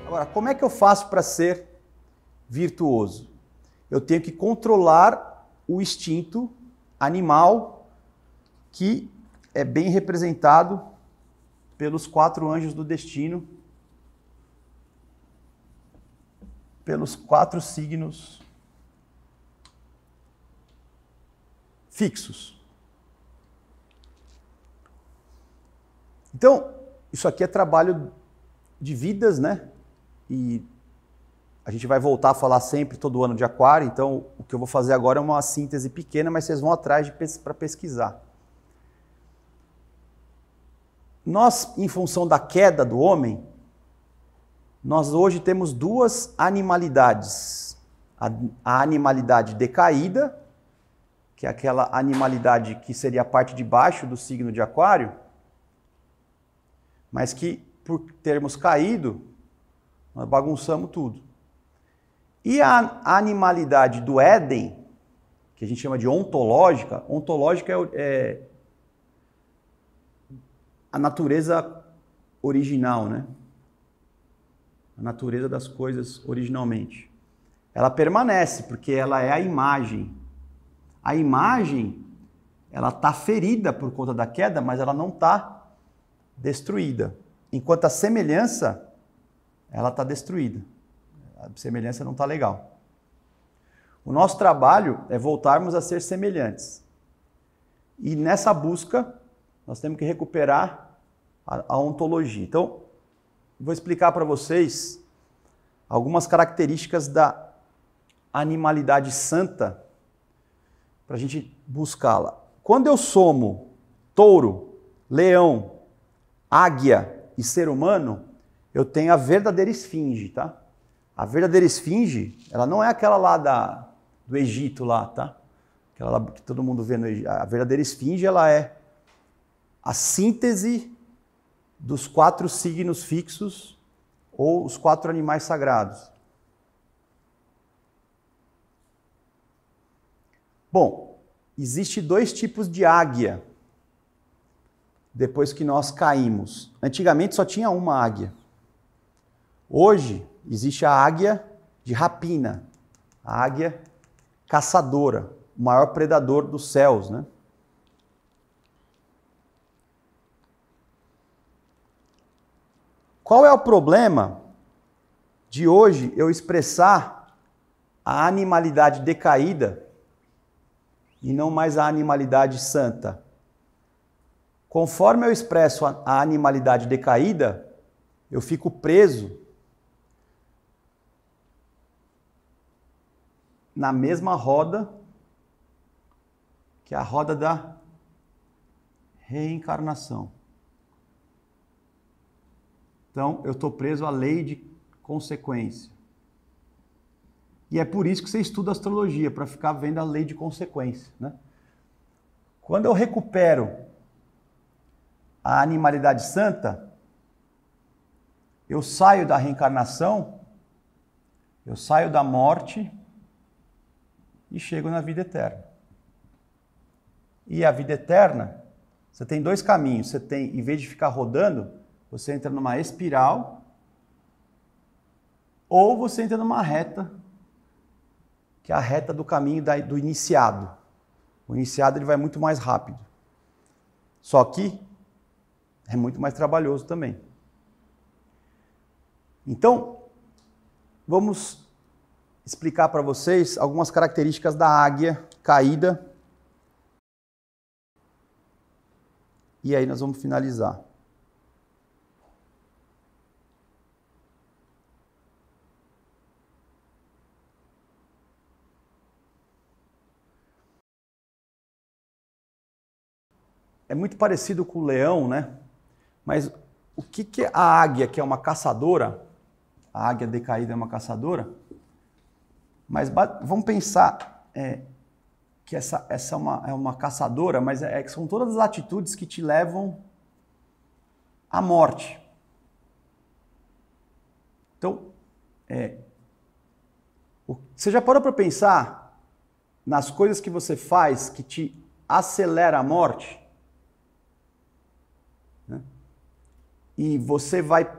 Agora, como é que eu faço para ser virtuoso? Eu tenho que controlar o instinto animal que é bem representado pelos 4 anjos do destino, pelos 4 signos fixos. Então, isso aqui é trabalho de vidas, né? E a gente vai voltar a falar sempre, todo ano de aquário, então o que eu vou fazer agora é uma síntese pequena, mas vocês vão atrás para pesquisar. Nós, em função da queda do homem, nós hoje temos 2 animalidades. A animalidade decaída, que é aquela animalidade que seria a parte de baixo do signo de aquário, mas que, por termos caído, nós bagunçamos tudo. E a animalidade do Éden, que a gente chama de ontológica, ontológica é a natureza original, né? A natureza das coisas originalmente. Ela permanece, porque ela é a imagem. A imagem, ela está ferida por conta da queda, mas ela não está destruída. Enquanto a semelhança, ela está destruída. A semelhança não está legal. O nosso trabalho é voltarmos a ser semelhantes. E nessa busca, nós temos que recuperar a ontologia. Então, vou explicar para vocês algumas características da animalidade santa para a gente buscá-la. Quando eu somo touro, leão, águia e ser humano, eu tenho a verdadeira esfinge, tá? A verdadeira esfinge, ela não é aquela lá do Egito lá, tá? Aquela lá que todo mundo vê no Egito. A verdadeira esfinge, ela é a síntese dos 4 signos fixos ou os 4 animais sagrados. Bom, existe 2 tipos de águia depois que nós caímos. Antigamente só tinha uma águia. Hoje existe a águia de rapina, a águia caçadora, o maior predador dos céus, né? Qual é o problema de hoje eu expressar a animalidade decaída e não mais a animalidade santa? Conforme eu expresso a animalidade decaída, eu fico preso na mesma roda, que é a roda da reencarnação. Então, eu estou preso à lei de consequência. E é por isso que você estuda astrologia, para ficar vendo a lei de consequência, né? Quando eu recupero a animalidade santa, eu saio da reencarnação, eu saio da morte e chego na vida eterna. E a vida eterna, você tem 2 caminhos. Você tem, em vez de ficar rodando, você entra numa espiral, ou você entra numa reta, que é a reta do caminho do iniciado. O iniciado ele vai muito mais rápido. Só que é muito mais trabalhoso também. Então, vamos explicar para vocês algumas características da águia caída. E aí nós vamos finalizar. É muito parecido com o leão, né? Mas o que é a águia, que é uma caçadora? A águia decaída é uma caçadora. Mas vamos pensar que essa é uma caçadora, mas são todas as atitudes que te levam à morte. Então, você já parou para pensar nas coisas que você faz que te acelera a morte? Né? E você vai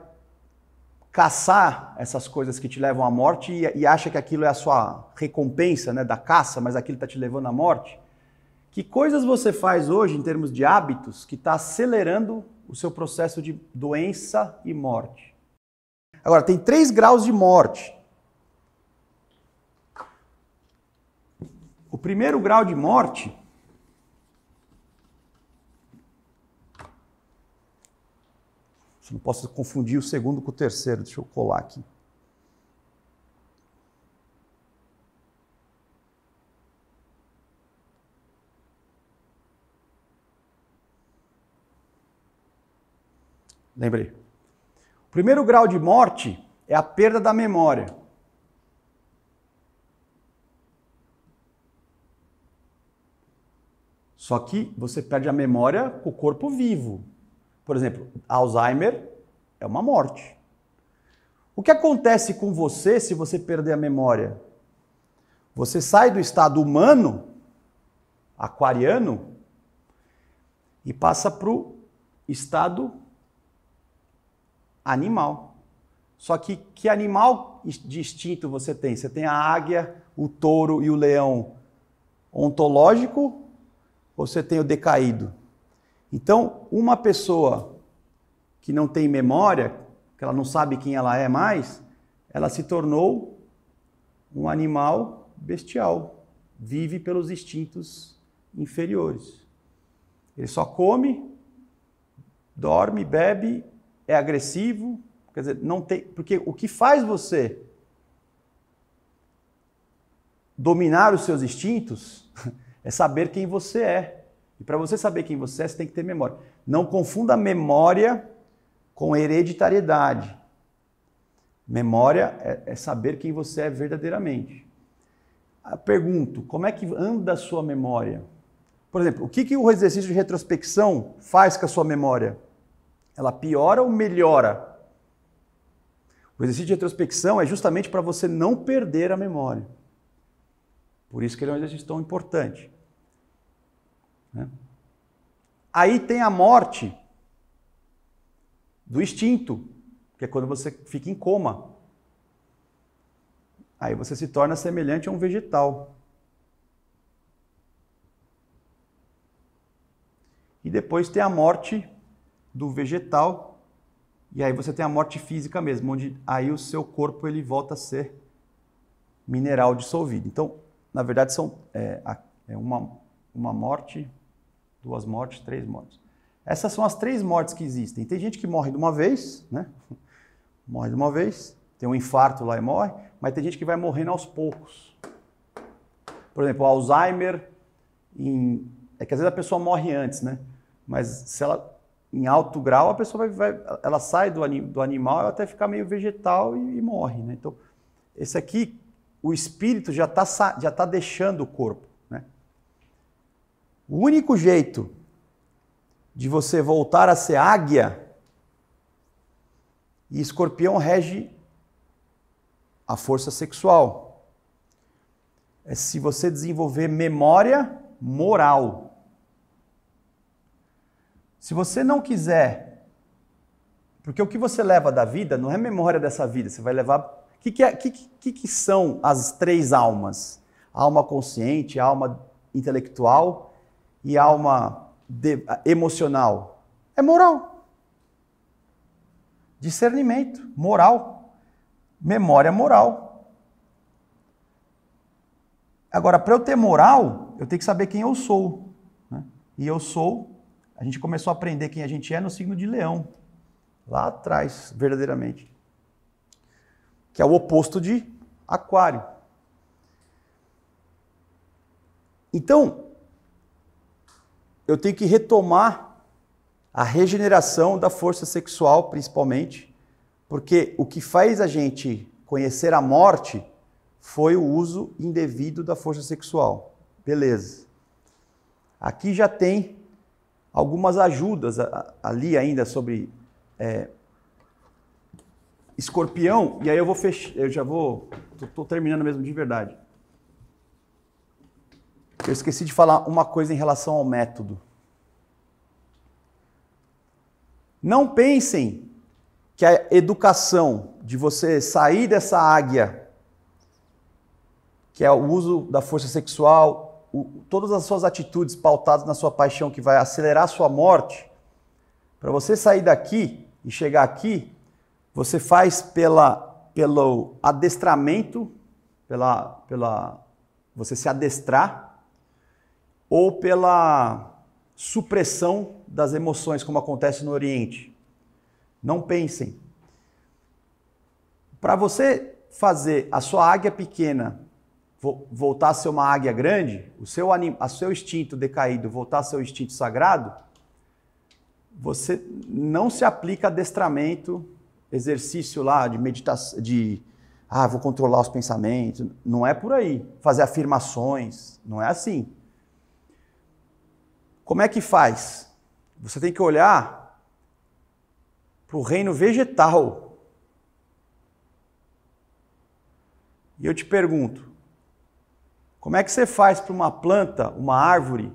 caçar essas coisas que te levam à morte e acha que aquilo é a sua recompensa, né, da caça, mas aquilo está te levando à morte. Que coisas você faz hoje, em termos de hábitos, que está acelerando o seu processo de doença e morte? Agora, tem 3 graus de morte. O primeiro grau de morte eu não posso confundir o segundo com o terceiro. Deixa eu colar aqui. Lembrei. O primeiro grau de morte é a perda da memória. Só que você perde a memória com o corpo vivo. Por exemplo, Alzheimer é uma morte. O que acontece com você se você perder a memória? Você sai do estado humano, aquariano, e passa para o estado animal. Só que animal de instinto você tem? Você tem a águia, o touro e o leão ontológico, ou você tem o decaído? Então, uma pessoa que não tem memória, que ela não sabe quem ela é mais, ela se tornou um animal bestial, vive pelos instintos inferiores. Ele só come, dorme, bebe, é agressivo, quer dizer, não tem, porque o que faz você dominar os seus instintos é saber quem você é. E para você saber quem você é, você tem que ter memória. Não confunda memória com hereditariedade. Memória é saber quem você é verdadeiramente. Eu pergunto, como é que anda a sua memória? Por exemplo, o que o exercício de retrospecção faz com a sua memória? Ela piora ou melhora? O exercício de retrospecção é justamente para você não perder a memória. Por isso que ele é um exercício tão importante. Aí tem a morte do instinto, que é quando você fica em coma. Aí você se torna semelhante a um vegetal. E depois tem a morte do vegetal, e aí você tem a morte física mesmo, onde aí o seu corpo ele volta a ser mineral dissolvido. Então, na verdade, uma morte, 2 mortes, 3 mortes. Essas são as 3 mortes que existem. Tem gente que morre de uma vez, né? Morre de uma vez, tem um infarto lá e morre, mas tem gente que vai morrendo aos poucos. Por exemplo, Alzheimer, é que às vezes a pessoa morre antes, né? Mas se ela, em alto grau, a pessoa ela sai do animal, ela até ficar meio vegetal e morre, né? Então, esse aqui, o espírito já tá deixando o corpo, né? O único jeito de você voltar a ser águia, e escorpião rege a força sexual, é se você desenvolver memória moral. Se você não quiser, porque o que você leva da vida não é memória dessa vida, você vai levar... O que são as 3 almas? A alma consciente, a alma intelectual e a alma emocional. É moral. Discernimento, moral. Memória moral. Agora, para eu ter moral, eu tenho que saber quem eu sou, né? E eu sou... A gente começou a aprender quem a gente é no signo de Leão. Lá atrás, verdadeiramente. Que é o oposto de Aquário. Então, eu tenho que retomar a regeneração da força sexual, principalmente, porque o que faz a gente conhecer a morte foi o uso indevido da força sexual. Beleza. Aqui já tem algumas ajudas ali ainda sobre escorpião, e aí eu vou fechar, estou terminando mesmo de verdade. Eu esqueci de falar uma coisa em relação ao método. Não pensem que a educação de você sair dessa águia, que é o uso da força sexual, todas as suas atitudes pautadas na sua paixão que vai acelerar a sua morte, para você sair daqui e chegar aqui, você faz pelo adestramento, você se adestrar, ou pela supressão das emoções, como acontece no Oriente. Não pensem. Para você fazer a sua águia pequena voltar a ser uma águia grande, o seu instinto decaído voltar a ser o instinto sagrado, você não se aplica adestramento, exercício lá de meditação, vou controlar os pensamentos. Não é por aí. Fazer afirmações, não é assim. Como é que faz? Você tem que olhar para o reino vegetal. E eu te pergunto, como é que você faz para uma planta, uma árvore,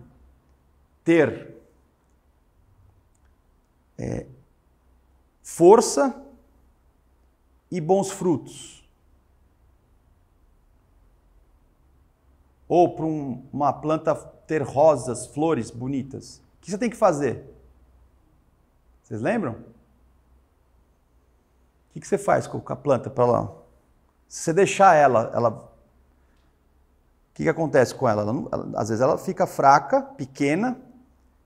ter força e bons frutos? Ou para uma planta ter rosas, flores bonitas? O que você tem que fazer? Vocês lembram? O que você faz com a planta para lá? Se você deixar ela o que acontece com ela? Às vezes ela fica fraca, pequena,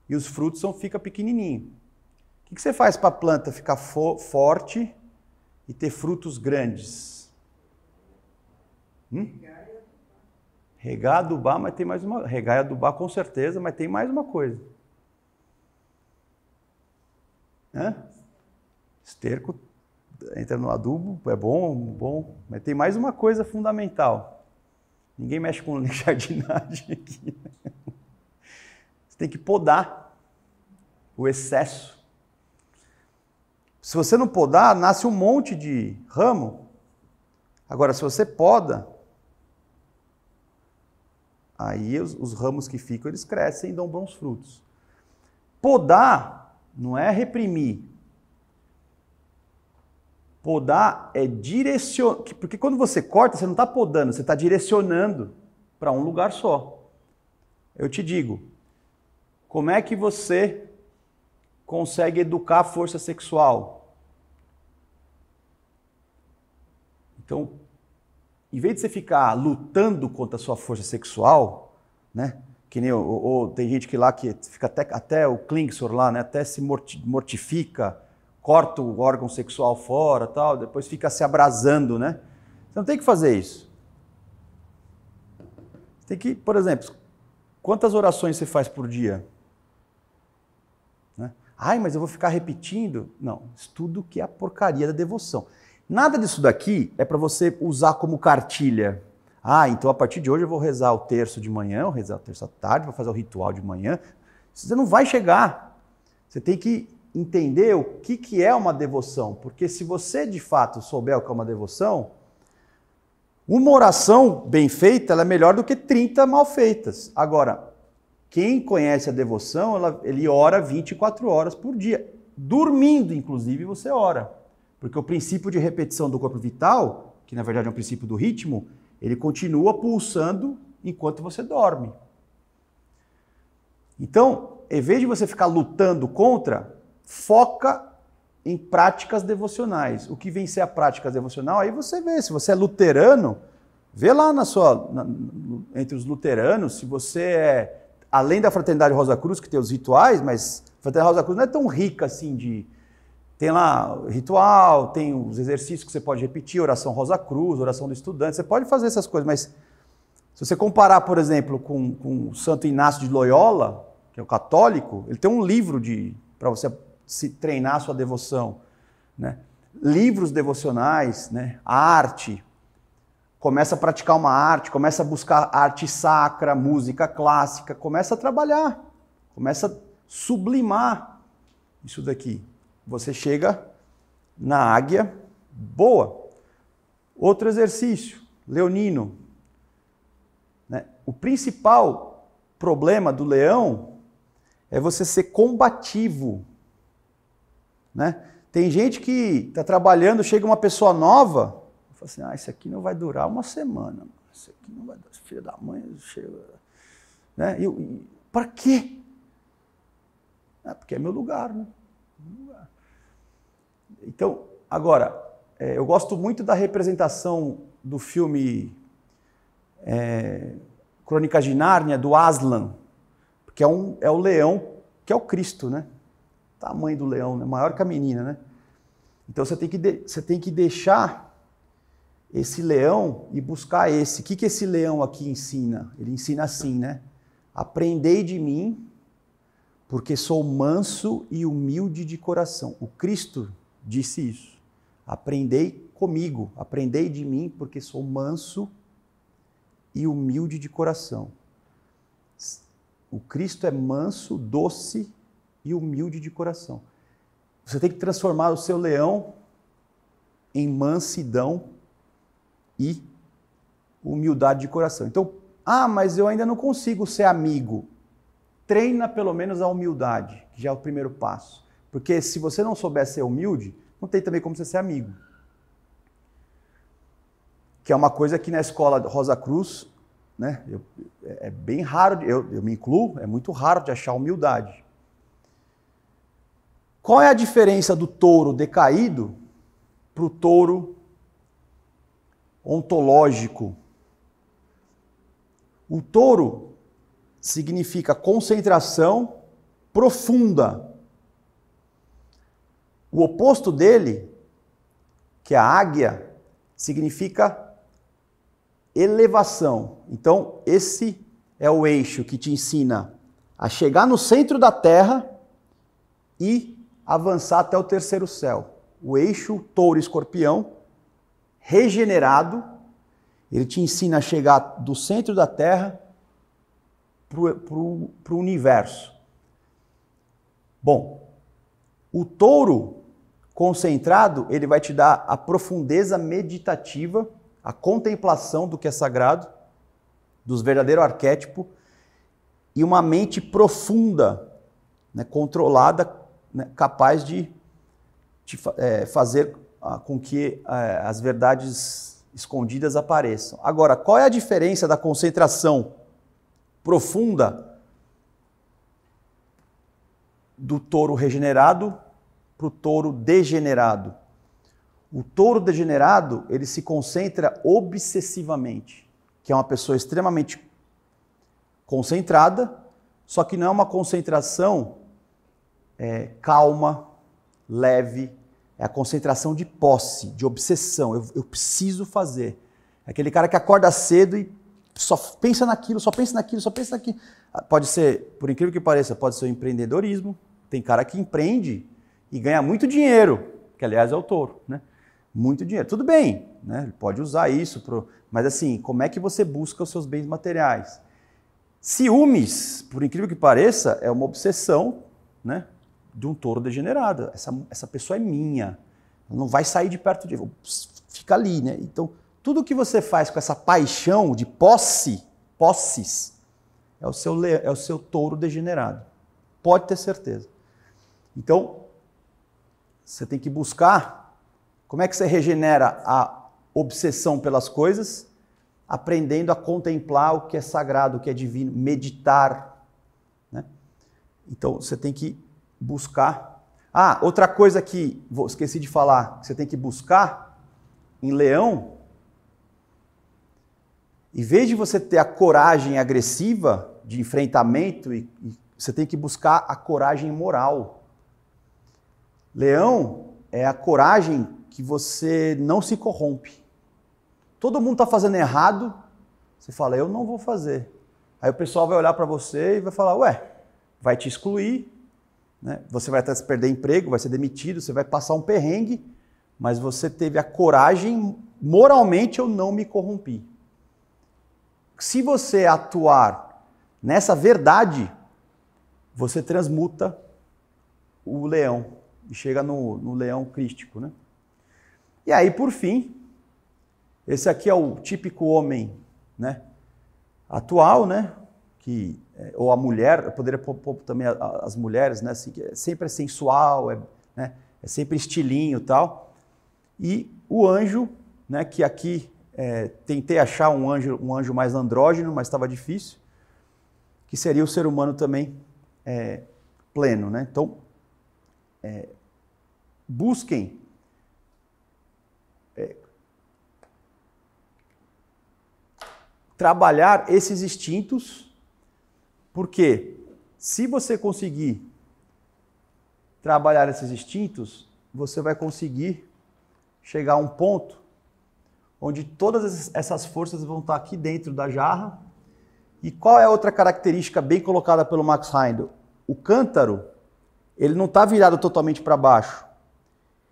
e os frutos ficam pequenininhos. O que você faz para a planta ficar forte e ter frutos grandes? Regar, adubar, mas tem mais uma... Regar e adubar com certeza, mas tem mais uma coisa. Esterco entra no adubo, é bom, mas tem mais uma coisa fundamental. Ninguém mexe com jardinagem aqui. Você tem que podar o excesso. Se você não podar, nasce um monte de ramo. Agora, se você poda, aí os ramos que ficam, eles crescem e dão bons frutos. Podar não é reprimir. Podar é direcionar, porque quando você corta, você não está podando, você está direcionando para um lugar só. Eu te digo, como é que você consegue educar a força sexual? Então, em vez de você ficar lutando contra a sua força sexual, né? Que nem ou tem gente que lá que fica até o Klingsor lá, né? Até se mortifica, corta o órgão sexual fora, tal, depois fica se abrasando, né? Você não tem que fazer isso. Você tem que, por exemplo, quantas orações você faz por dia? Né? Mas eu vou ficar repetindo? Não, estudo que é a porcaria da devoção. Nada disso daqui é para você usar como cartilha. Então a partir de hoje eu vou rezar o terço de manhã, vou rezar o terço à tarde, vou fazer o ritual de manhã. Você não vai chegar. Você tem que entender o que é uma devoção, porque se você de fato souber o que é uma devoção, uma oração bem feita ela é melhor do que 30 mal feitas. Agora, quem conhece a devoção, ele ora 24 horas por dia. Dormindo, inclusive, você ora. Porque o princípio de repetição do corpo vital, que na verdade é um princípio do ritmo, ele continua pulsando enquanto você dorme. Então, em vez de você ficar lutando contra, foca em práticas devocionais. O que vem ser a prática devocional? Aí você vê, se você é luterano, vê lá entre os luteranos, se você é, além da Fraternidade Rosa Cruz, que tem os rituais, mas a Fraternidade Rosa Cruz não é tão rica assim tem lá o ritual, tem os exercícios que você pode repetir, oração Rosa Cruz, oração do estudante, você pode fazer essas coisas, mas se você comparar, por exemplo, com o Santo Inácio de Loyola, que é o católico, ele tem um livro para você se treinar a sua devoção, né? Livros devocionais, né? Arte, começa a praticar uma arte, começa a buscar arte sacra, música clássica, começa a trabalhar, começa a sublimar isso daqui. Você chega na águia boa. Outro exercício, leonino. Né? O principal problema do leão é você ser combativo. Né? Tem gente que está trabalhando, chega uma pessoa nova, fala assim, isso aqui não vai durar uma semana. Isso aqui não vai durar. Filho da mãe, chega... Né? Para quê? Porque é meu lugar, né? Então, agora, eu gosto muito da representação do filme Crônicas de Nárnia, do Aslan, porque é o leão, que é o Cristo, né? Tamanho do leão, né? Maior que a menina, né? Então você tem que deixar esse leão e buscar esse. O que esse leão aqui ensina? Ele ensina assim, né? Aprendei de mim, porque sou manso e humilde de coração. O Cristo disse isso. Aprendei comigo, aprendei de mim, porque sou manso e humilde de coração. O Cristo é manso, doce e humilde de coração. Você tem que transformar o seu leão em mansidão e humildade de coração. Então, mas eu ainda não consigo ser amigo. Treina pelo menos a humildade, que já é o primeiro passo. Porque se você não souber ser humilde, não tem também como você ser amigo. Que é uma coisa que na escola Rosa Cruz, né, é bem raro, eu me incluo, é muito raro de achar humildade. Qual é a diferença do touro decaído para o touro ontológico? O touro significa concentração profunda. O oposto dele, que é a águia, significa elevação. Então, esse é o eixo que te ensina a chegar no centro da Terra e avançar até o terceiro céu. O eixo touro-escorpião, regenerado, ele te ensina a chegar do centro da Terra para o universo. Bom, o touro concentrado, ele vai te dar a profundeza meditativa, a contemplação do que é sagrado, dos verdadeiros arquétipos, e uma mente profunda, né, controlada, né, capaz de fazer com que as verdades escondidas apareçam. Agora, qual é a diferença da concentração profunda do touro regenerado para o touro degenerado? O touro degenerado, ele se concentra obsessivamente, que é uma pessoa extremamente concentrada, só que não é uma concentração calma, leve, é a concentração de posse, de obsessão. Eu preciso fazer. É aquele cara que acorda cedo e só pensa naquilo, só pensa naquilo, só pensa naquilo. Pode ser, por incrível que pareça, pode ser o empreendedorismo. Tem cara que empreende e ganha muito dinheiro, que aliás é o touro, né? Muito dinheiro. Tudo bem, né? Ele pode usar isso, mas assim, como é que você busca os seus bens materiais? Ciúmes, por incrível que pareça, é uma obsessão, né, de um touro degenerado. Essa pessoa é minha, não vai sair de perto de mim, fica ali, né? Então, tudo que você faz com essa paixão de posses, é o seu touro degenerado. Pode ter certeza. Então, você tem que buscar como é que você regenera a obsessão pelas coisas, aprendendo a contemplar o que é sagrado, o que é divino, meditar, né? Então, você tem que buscar. Outra coisa que esqueci de falar, que você tem que buscar em leão, em vez de você ter a coragem agressiva de enfrentamento, você tem que buscar a coragem moral. Leão é a coragem que você não se corrompe. Todo mundo está fazendo errado, você fala, eu não vou fazer. Aí o pessoal vai olhar para você e vai falar, vai te excluir, né? Você vai até perder emprego, vai ser demitido, você vai passar um perrengue, mas você teve a coragem, moralmente eu não me corrompi. Se você atuar nessa verdade, você transmuta o leão e chega no leão crístico, né? E aí, por fim, esse aqui é o típico homem, né, atual, né, ou a mulher, eu poderia pôr também as mulheres, né, assim, que sempre é sensual, né, é sempre estilinho e tal. E o anjo, né, que aqui tentei achar um anjo mais andrógeno, mas estava difícil, que seria o ser humano também pleno, né? Então, busquem trabalhar esses instintos, porque se você conseguir trabalhar esses instintos, você vai conseguir chegar a um ponto onde todas essas forças vão estar aqui dentro da jarra. E qual é a outra característica bem colocada pelo Max Heindel? O cântaro, ele não está virado totalmente para baixo.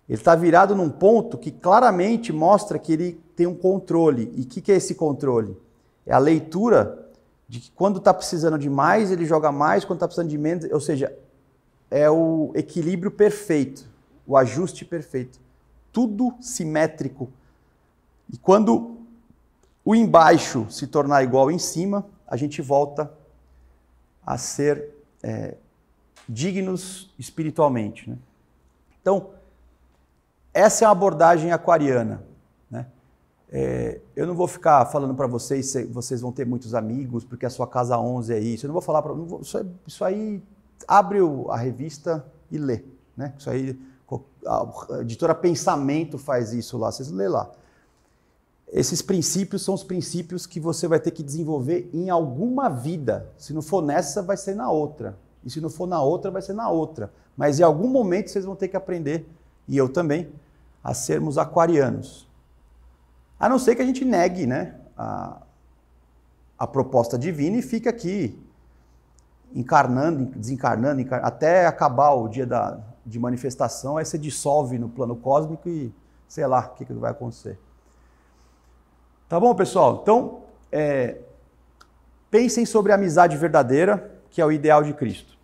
Ele está virado num ponto que claramente mostra que ele tem um controle. E o que é esse controle? É a leitura de que quando está precisando de mais, ele joga mais, quando está precisando de menos, ou seja, é o equilíbrio perfeito, o ajuste perfeito. Tudo simétrico. E quando o embaixo se tornar igual ao em cima, a gente volta a ser dignos espiritualmente, né? Então, essa é uma abordagem aquariana, né? Eu não vou ficar falando para vocês se vocês vão ter muitos amigos, porque a sua casa 11 é isso. Eu não vou falar para... Isso aí, abre a revista e lê, né? Isso aí, a editora Pensamento faz isso lá, vocês lê lá. Esses princípios são os princípios que você vai ter que desenvolver em alguma vida. Se não for nessa, vai ser na outra. E se não for na outra, vai ser na outra. Mas em algum momento vocês vão ter que aprender, e eu também, a sermos aquarianos. A não ser que a gente negue, né, a proposta divina e fique aqui encarnando, desencarnando, até acabar o dia de manifestação, aí você dissolve no plano cósmico e sei lá o que vai acontecer. Tá bom, pessoal? Então, pensem sobre a amizade verdadeira, que é o ideal de Cristo.